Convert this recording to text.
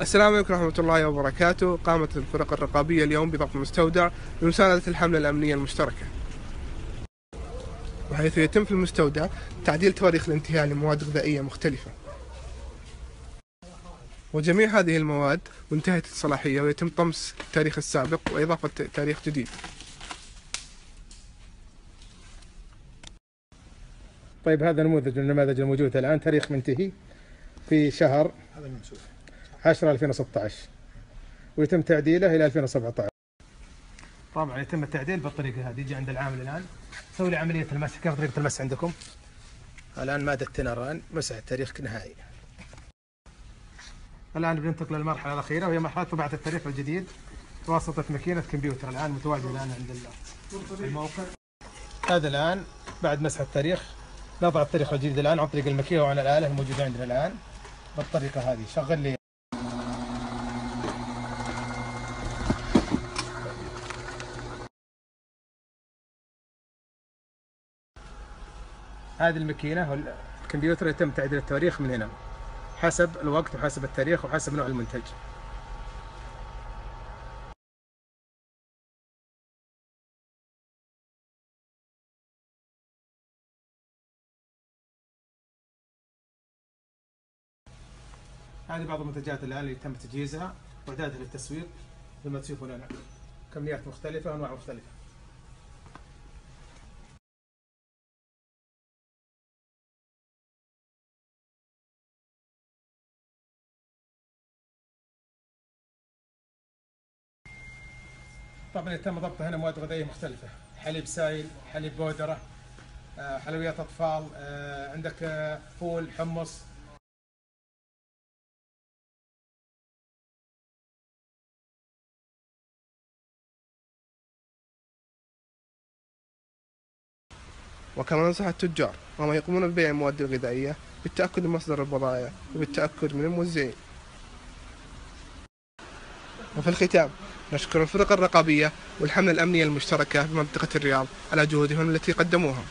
السلام عليكم ورحمة الله وبركاته. قامت الفرق الرقابية اليوم بضبط مستودع بمساندة الحملة الأمنية المشتركة، وحيث يتم في المستودع تعديل تواريخ الانتهاء لمواد غذائية مختلفة، وجميع هذه المواد منتهية الصلاحية، ويتم طمس التاريخ السابق وإضافة تاريخ جديد. طيب، هذا نموذج من النماذج الموجودة الآن، تاريخ منتهي في شهر 10/2016 ويتم تعديله إلى 2017. طبعا يتم التعديل بالطريقة هذه. يجي عند العامل الآن يسوي لي عملية المسح. كيف طريقة المسح عندكم؟ الآن مادة الآن مسح التاريخ نهائي. الآن بننتقل للمرحلة الأخيرة، وهي مرحلة طباعة التاريخ الجديد بواسطة ماكينة كمبيوتر الآن متواجدة الآن عند الموقع. هذا الآن بعد مسح التاريخ نضع التاريخ الجديد الآن عن طريق الماكينة وعن الآلة الموجودة عندنا الآن بالطريقة هذه. شغل لي هذه الماكينة والكمبيوتر، يتم تعديل التواريخ من هنا حسب الوقت وحسب التاريخ وحسب نوع المنتج. هذه بعض المنتجات الآن اللي تم تجهيزها وإعدادها للتسويق، مثل ما تشوفون هنا كميات مختلفة وأنواع مختلفة. طبعا يتم ضبطها هنا مواد غذائية مختلفة، حليب سائل، حليب بودرة، حلويات أطفال، عندك فول، حمص. وكما ننصح التجار وما يقومون ببيع المواد الغذائية بالتأكد من مصدر البضائع وبالتأكد من الموزعين. وفي الختام نشكر الفرق الرقابية والحملة الأمنية المشتركة بمنطقة الرياض على جهودهم التي قدموها.